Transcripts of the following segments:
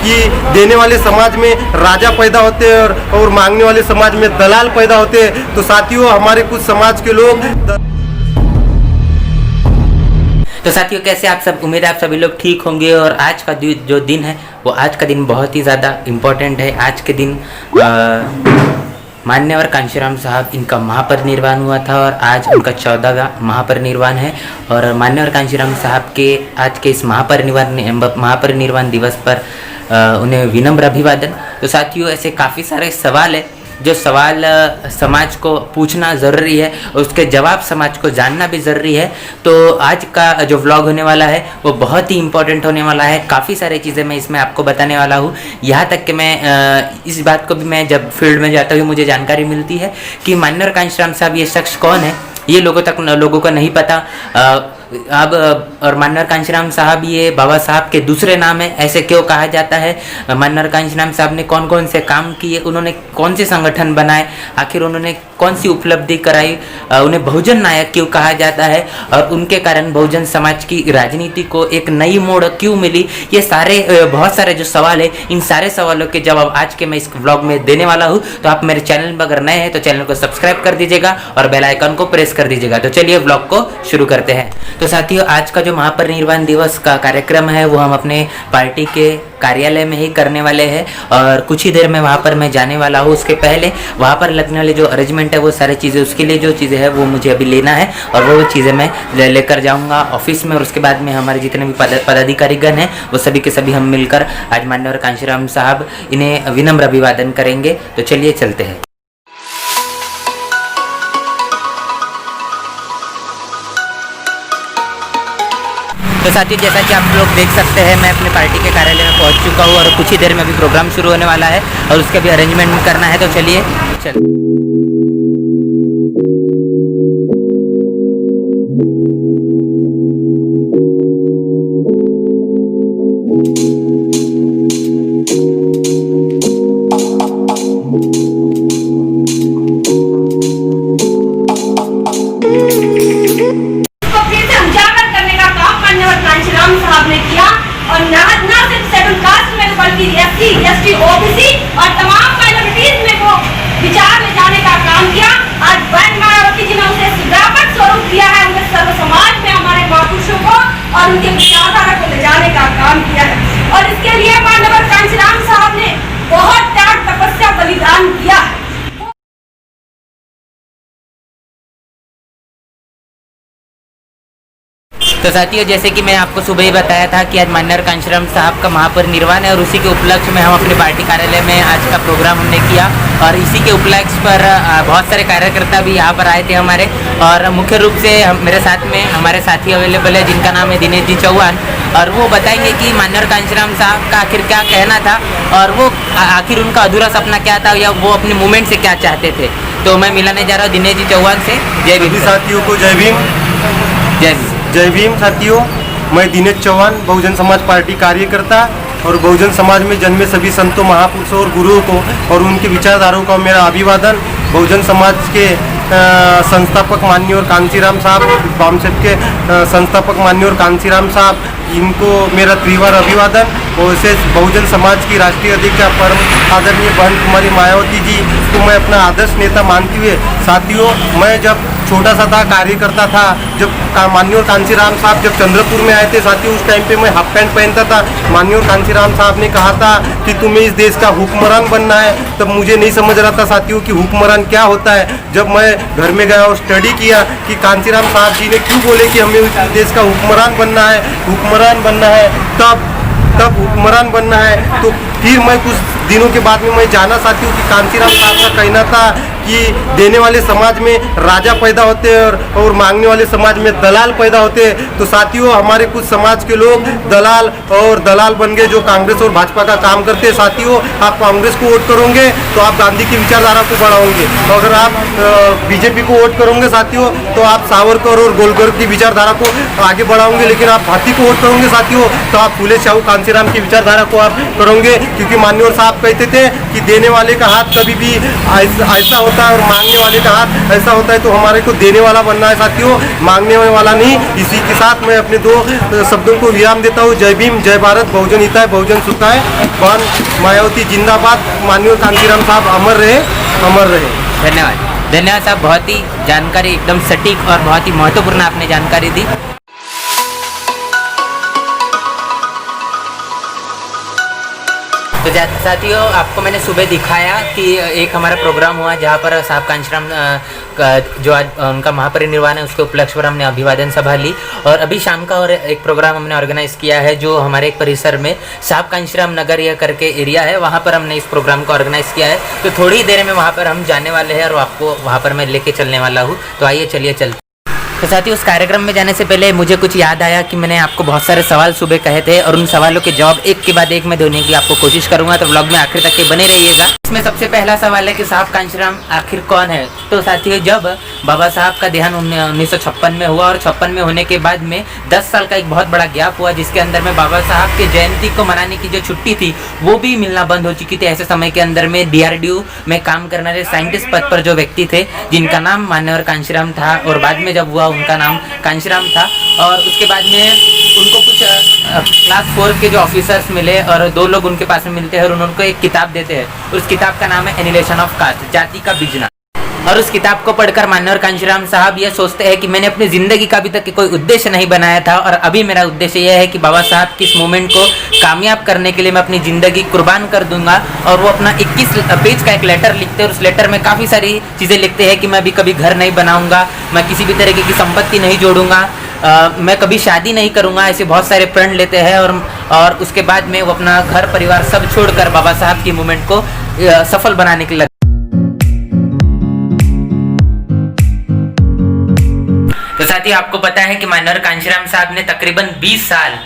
कि देने वाले समाज में राजा पैदा होते हैं और मांगने वाले समाज में दलाल पैदा होते हैं। तो साथियों, हमारे कुछ समाज के लोग तो साथियों, कैसे आप सब? उम्मीद है आप सभी लोग ठीक होंगे। और आज का जो दिन है वो आज का दिन बहुत ही ज़्यादा इम्पोर्टेंट है। आज के दिन मान्यवर कांशीराम साहब इनका महापरिनिर्वाण हुआ था और आज उनका 14वां महापरिनिर्वाण है। और मान्यवर कांशीराम साहब के आज के इस महापरिनिर्वाण दिवस पर उन्हें विनम्र अभिवादन। तो साथियों, ऐसे काफ़ी सारे सवाल है जो सवाल समाज को पूछना ज़रूरी है, उसके जवाब समाज को जानना भी ज़रूरी है। तो आज का जो व्लॉग होने वाला है वो बहुत ही इम्पोर्टेंट होने वाला है। काफ़ी सारी चीज़ें मैं इसमें आपको बताने वाला हूँ। यहाँ तक कि मैं इस बात को भी मैं जब फील्ड में जाता हूँ मुझे जानकारी मिलती है कि मान्यवर कांशीराम साहब ये शख्स कौन है, ये लोगों को नहीं पता। अब और मान्यवर कांशीराम साहब ये बाबा साहब के दूसरे नाम है, ऐसे क्यों कहा जाता है? मान्यवर कांशीराम साहब ने कौन कौन से काम किए, उन्होंने कौन से संगठन बनाए, आखिर उन्होंने कौन सी उपलब्धि कराई, उन्हें बहुजन नायक क्यों कहा जाता है और उनके कारण बहुजन समाज की राजनीति को एक नई मोड़ क्यों मिली, ये सारे बहुत सारे जो सवाल है, इन सारे सवालों के जवाब आज के मैं इस व्लॉग में देने वाला हूँ। तो आप मेरे चैनल पर अगर नए हैं तो चैनल को सब्सक्राइब कर दीजिएगा और बेल आइकन को प्रेस कर दीजिएगा। तो चलिए व्लॉग को शुरू करते हैं। तो साथियों, आज का जो महापरिनिर्वाण दिवस का कार्यक्रम है वो हम अपने पार्टी के कार्यालय में ही करने वाले हैं और कुछ ही देर में वहाँ पर मैं जाने वाला हूँ। उसके पहले वहाँ पर लगने वाले जो अरेंजमेंट है वो सारी चीज़ें, उसके लिए जो चीज़ें हैं वो मुझे अभी लेना है और वो चीज़ें मैं लेकर जाऊँगा ऑफिस में। और उसके बाद में हमारे जितने भी पदाधिकारीगण हैं वो सभी के सभी हम मिलकर आज मान्यवर कांशीराम साहब इन्हें विनम्र अभिवादन करेंगे। तो चलिए चलते हैं। तो साथियों, जैसा कि आप लोग देख सकते हैं मैं अपने पार्टी के कार्यालय में पहुंच चुका हूं और कुछ ही देर में अभी प्रोग्राम शुरू होने वाला है और उसका भी अरेंजमेंट करना है। तो चलिए एसटी, ओबीसी और तमाम माइनॉरिटीज में वो विचार ले जाने का काम किया। आज बहन मायावती जी ने उसे सुधाकर स्वरूप दिया है, उनके सर्व समाज में हमारे महापुरुषों को और उनके विचारधारा को ले जाने का काम किया है। और इसके लिए मान्यवर कांशीराम साहब ने बहुत त्याग, तपस्या, बलिदान किया है। तो साथियों, जैसे कि मैं आपको सुबह ही बताया था कि आज मान्यवर कांशीराम साहब का महापरिनिर्वाण है और उसी के उपलक्ष्य में हम अपने पार्टी कार्यालय में आज का प्रोग्राम हमने किया और इसी के उपलक्ष्य पर बहुत सारे कार्यकर्ता भी यहाँ पर आए थे हमारे। और मुख्य रूप से मेरे साथ में हमारे साथी अवेलेबल है जिनका नाम है दिनेश जी चौहान और वो बताएंगे कि मान्यवर कांशीराम साहब का आखिर क्या कहना था और वो आखिर उनका अधूरा सपना क्या था या वो अपने मूवमेंट से क्या चाहते थे। तो मैं मिलाने जा रहा हूँ दिनेश जी चौहान से। जय भीम साथियों को जय भीम। जय भीम। जय भीम साथियों, मैं दिनेश चौहान बहुजन समाज पार्टी कार्यकर्ता और बहुजन समाज में जन्मे सभी संतों, महापुरुषों और गुरुओं को और उनके विचारधाराओं का मेरा अभिवादन। बहुजन समाज के संस्थापक माननीय कांशीराम साहब, बामसेब के संस्थापक माननीय कांशीराम साहब, इनको मेरा त्रिवार अभिवादन। और विशेष बहुजन समाज की राष्ट्रीय अध्यक्ष परम आदरणीय बहन कुमारी मायावती जी को मैं अपना आदर्श नेता मानती हुए, साथियों, मैं जब छोटा सा था, कार्यकर्ता था, जब माननीय कांशीराम साहब जब चंद्रपुर में आए थे साथियों, उस टाइम पे मैं हाफ पैंट पहनता था। माननीय कांशीराम साहब ने कहा था कि तुम्हें इस देश का हुक्मरान बनना है। तब मुझे नहीं समझ रहा था साथियों कि हुक्मरान क्या होता है। जब मैं घर में गया और स्टडी किया कि कांशीराम साहब जी ने क्यों बोले कि हमें इस देश का हुक्मरान बनना है, तब हुक्मरान बनना है, तो फिर मैं कुछ दिनों के बाद में मैं जाना साथियों कि कांशीराम साहब का कहना था कि देने वाले समाज में राजा पैदा होते हैं और मांगने वाले समाज में दलाल पैदा होते हैं। तो साथियों, हमारे कुछ समाज के लोग दलाल बन गए जो कांग्रेस और भाजपा का काम करते हैं। साथियों, आप कांग्रेस को वोट करोगे तो आप गांधी की विचारधारा को बढ़ाओगे, अगर आप बीजेपी को वोट करोगे साथियों तो आप सावरकर और गोलकर की विचारधारा को आगे बढ़ाओगे। लेकिन आप हाथी को वोट करोगे साथियों तो आप फूले शाहू कांशीराम की विचारधारा को आप करोगे, क्योंकि मान्यवर साहब कहते थे कि देने वाले का हाथ कभी भी ऐसा होता है और मांगने वाले का हाथ ऐसा होता है, तो हमारे को देने वाला बनना है साथियों, मांगने वाला नहीं। इसी के साथ मैं अपने 2 शब्दों को विराम देता हूँ। जय भीम, जय भारत, बहुजन हिताय, बहुजन सुखाय। बहन मायावती जिंदाबाद। माननीय कांशीराम साहब अमर रहे, अमर रहे। धन्यवाद। धन्यवाद साहब, बहुत ही जानकारी एकदम सटीक और बहुत ही महत्वपूर्ण आपने जानकारी दी। तो साथियों, आपको मैंने सुबह दिखाया कि एक हमारा प्रोग्राम हुआ जहाँ पर साहब कांशीराम जो आज उनका महापरिनिर्वाण है उसके उपलक्ष्य पर हमने अभिवादन सभा ली। और अभी शाम का और एक प्रोग्राम हमने ऑर्गेनाइज किया है जो हमारे एक परिसर में साहब कांशीराम नगर यह करके एरिया है, वहाँ पर हमने इस प्रोग्राम को ऑर्गेनाइज किया है। तो थोड़ी ही देर में वहाँ पर हम जाने वाले हैं और आपको वहाँ पर मैं लेके चलने वाला हूँ। तो आइए चलिए चलते। तो साथियों, उस कार्यक्रम में जाने से पहले मुझे कुछ याद आया कि मैंने आपको बहुत सारे सवाल सुबह कहे थे और उन सवालों के जवाब एक के बाद एक मैं देने की आपको कोशिश करूंगा। तो व्लॉग में आखिर तक के बने रहिएगा। इसमें सबसे पहला सवाल है कि साहब कांशीराम आखिर कौन है। तो साथियों, जब बाबा साहब का देहांत 1956 में हुआ और 56 में होने के बाद में 10 साल का एक बहुत बड़ा गैप हुआ, जिसके अंदर में बाबा साहब के जयंती को मनाने की जो छुट्टी थी वो भी मिलना बंद हो चुकी थी। ऐसे समय के अंदर में DRDO में काम करने वाले साइंटिस्ट पद पर जो व्यक्ति थे जिनका नाम मान्यवर कांशीराम था, और बाद में जब हुआ उनका नाम कांशीराम था। और उसके बाद में उनको कुछ क्लास 4 के जो ऑफिसर्स मिले और 2 लोग उनके पास में मिलते हैं और उनको एक किताब देते हैं। उस किताब का नाम है एनिलेशन ऑफ कास्ट, जाति का बिजना। और उस किताब को पढ़कर मान्यवर कांशीराम साहब ये सोचते हैं कि मैंने अपनी ज़िंदगी का अभी तक कोई उद्देश्य नहीं बनाया था और अभी मेरा उद्देश्य यह है कि बाबा साहब की इस मूवमेंट को कामयाब करने के लिए मैं अपनी ज़िंदगी कुर्बान कर दूंगा। और वो अपना 21 पेज का एक लेटर लिखते हैं और उस लेटर में काफ़ी सारी चीज़ें लिखते हैं कि मैं अभी कभी घर नहीं बनाऊंगा, मैं किसी भी तरीके की संपत्ति नहीं जोड़ूंगा, मैं कभी शादी नहीं करूंगा, ऐसे बहुत सारे प्रण लेते हैं। और उसके बाद में वो अपना घर परिवार सब छोड़कर बाबा साहब की मूवमेंट को सफल बनाने के लिए। तो साथियों, आपको पता है कि मान्यवर कांशीराम साहब ने तकरीबन 20 साल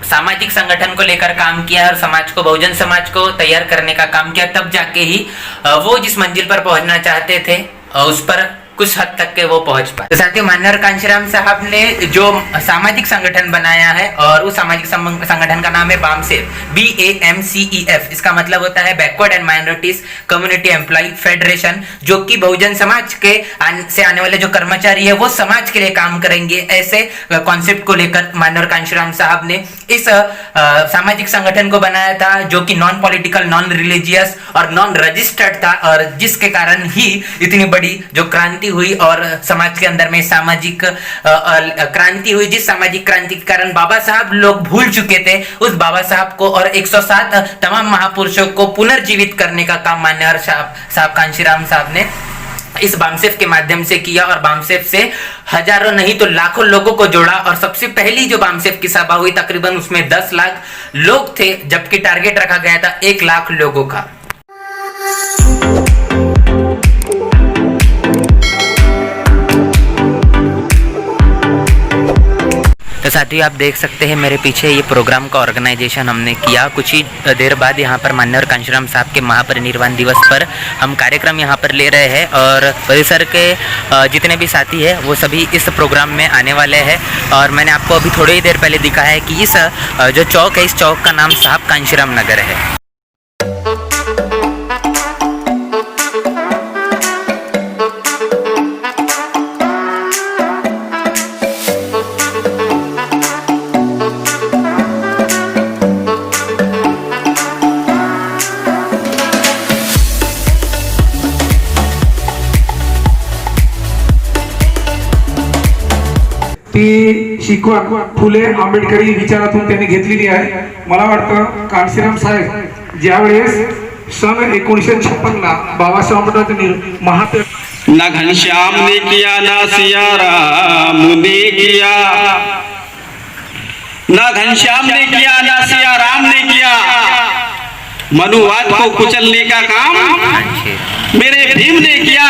सामाजिक संगठन को लेकर काम किया और समाज को, बहुजन समाज को तैयार करने का काम किया। तब जाके ही वो जिस मंजिल पर पहुंचना चाहते थे उस पर कुछ हद तक के वो पहुंच पाए। तो साथियों, मान्यवर कांशीराम साहब ने जो सामाजिक संगठन बनाया है और उस सामाजिक संगठन का नाम है BAMCEF, BAMCEF। इसका मतलब होता है backward and minorities community employ federation, जो कि बहुजन समाज के से आने वाले जो कर्मचारी है वो समाज के लिए काम करेंगे। ऐसे कॉन्सेप्ट को लेकर मान्यवर कांशीराम साहब ने इस सामाजिक संगठन को बनाया था, जो कि नॉन पॉलिटिकल, नॉन रिलीजियस और नॉन रजिस्टर्ड था, और जिसके कारण ही इतनी बड़ी जो क्रांति हुई और समाज के अंदर में सामाजिक क्रांति हुई। जिस सामाजिक क्रांति के कारण बाबा साहब लोग भूल चुके थे, उस बाबा साहब को और 107 तमाम महापुरुषों को पुनर्जीवित करने का काम मान्यवर साहब कांशीराम साहब ने इस BAMCEF के माध्यम से किया। और BAMCEF से हजारों नहीं तो लाखों लोगों को जोड़ा। और सबसे पहली जो BAMCEF की सभा हुई तकरीबन उसमें 10 लाख लोग थे, जबकि टारगेट रखा गया था 1 लाख लोगों का। तो साथियों, आप देख सकते हैं मेरे पीछे ये प्रोग्राम का ऑर्गेनाइजेशन हमने किया। कुछ ही देर बाद यहाँ पर मान्यवर कांशीराम साहब के महापरिनिर्वाण दिवस पर हम कार्यक्रम यहाँ पर ले रहे हैं और परिसर के जितने भी साथी हैं वो सभी इस प्रोग्राम में आने वाले हैं। और मैंने आपको अभी थोड़ी ही देर पहले दिखाया है कि इस जो चौक है, इस चौक का नाम साहब कांशीराम नगर है। ती शिकवण फुले आंबेडकरी विचारातून त्यांनी घेतलेली आहे। मला वाटतं कांशीराम साहेब ज्यावेळेस सन 1956 ला बाबासाहेब आंबेडकर महात्मा ना घनश्याम ने किया ना सिया राम ने किया, ना घनश्याम ने किया ना सिया राम ने किया, मनुवाद को कुचलने का काम मेरे भीम ने किया,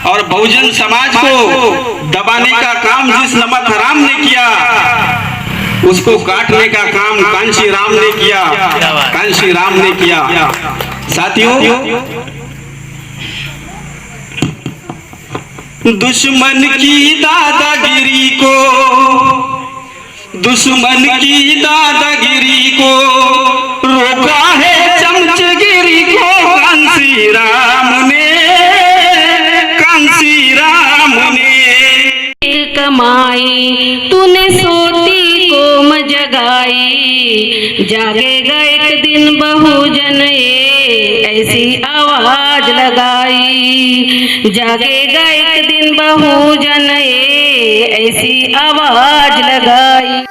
और बहुजन समाज को दबाने का काम जिस नमक हराम ने किया उसको काटने का काम कांशीराम ने किया, कांशीराम ने किया। साथियों, दुश्मन की दादागिरी को, दुश्मन की दादागिरी को रोका है चमचगिरी को कांशीराम ने जागेगा एक दिन बहुजन ये ऐसी आवाज लगाई, जागेगा एक दिन बहुजन ये ऐसी आवाज लगाई।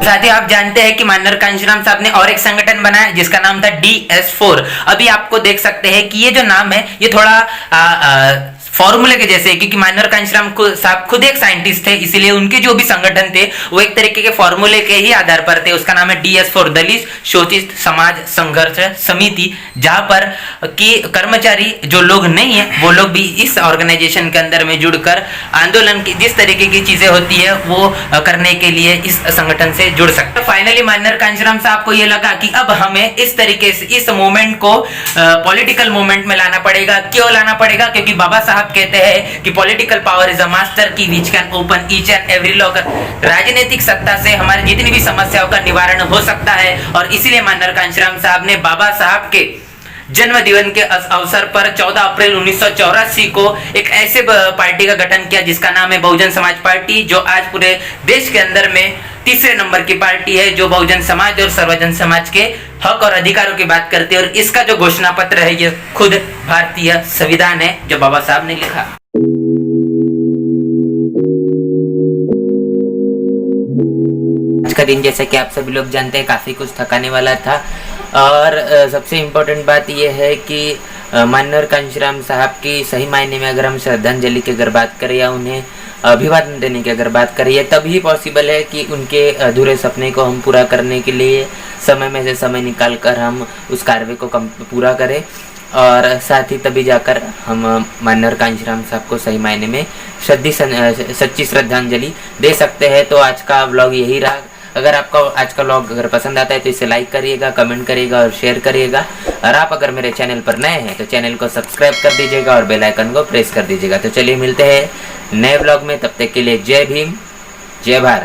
साथ ही आप जानते हैं कि माननीय कांशीराम साहब ने और एक संगठन बनाया जिसका नाम था DS4। अभी आपको देख सकते हैं कि ये जो नाम है ये थोड़ा फॉर्मूले के जैसे है, क्योंकि माननीय कांशीराम साहब खुद एक साइंटिस्ट थे, इसीलिए उनके जो भी संगठन थे वो एक तरीके के फॉर्मूले के ही आधार पर थे। उसका नाम है DS4, दलित शोषित समाज संघर्ष समिति, जहां पर कि कर्मचारी जो लोग नहीं है वो लोग भी इस ऑर्गेनाइजेशन के अंदर में जुड़कर आंदोलन की जिस तरीके की चीजें होती है वो करने के लिए इस संगठन से जुड़ सकते हैं। फाइनली माननीय कांशीराम साहब को ये लगा कि अब हमें इस तरीके से इस मूवमेंट को पॉलिटिकल मूवमेंट में लाना पड़ेगा। क्यों लाना पड़ेगा? क्योंकि बाबा साहब कहते हैं कि political power is a master key which can open each and every lock. राजनीतिक सत्ता से हमारी जितनी भी समस्याओं का निवारण हो सकता है, और इसीलिए माननीय कांशीराम साहब ने बाबा साहब के जन्म दिवस के अवसर पर 14 अप्रैल 1984 को एक ऐसे पार्टी का गठन किया जिसका नाम है बहुजन समाज पार्टी, जो आज पूरे देश के अंदर में तीसरे नंबर की पार्टी है जो बहुजन समाज और सर्वजन समाज के हक और अधिकारों की बात करती है। और इसका जो घोषणा पत्र है ये खुद भारतीय संविधान है जो बाबा साहब ने लिखा। आज का दिन जैसा कि आप सभी लोग जानते हैं काफी कुछ थकाने वाला था, और सबसे इम्पोर्टेंट बात यह है कि माननीय कांशीराम साहब की सही मायने में अगर हम श्रद्धांजलि की अगर बात करें या उन्हें अभिवादन देने की अगर बात करिए, तभी पॉसिबल है कि उनके अधूरे सपने को हम पूरा करने के लिए समय में से समय निकाल कर हम उस कार्य को पूरा करें, और साथ ही तभी जाकर हम माननीय कांशीराम साहब को सही मायने में सच्ची श्रद्धांजलि दे सकते हैं। तो आज का व्लॉग यही रहा। अगर आपका आज का व्लॉग अगर पसंद आता है तो इसे लाइक करिएगा, कमेंट करिएगा और शेयर करिएगा। और आप अगर मेरे चैनल पर नए हैं तो चैनल को सब्सक्राइब कर दीजिएगा और बेल आइकन को प्रेस कर दीजिएगा। तो चलिए मिलते हैं नए व्लॉग में, तब तक के लिए जय भीम, जय भारत।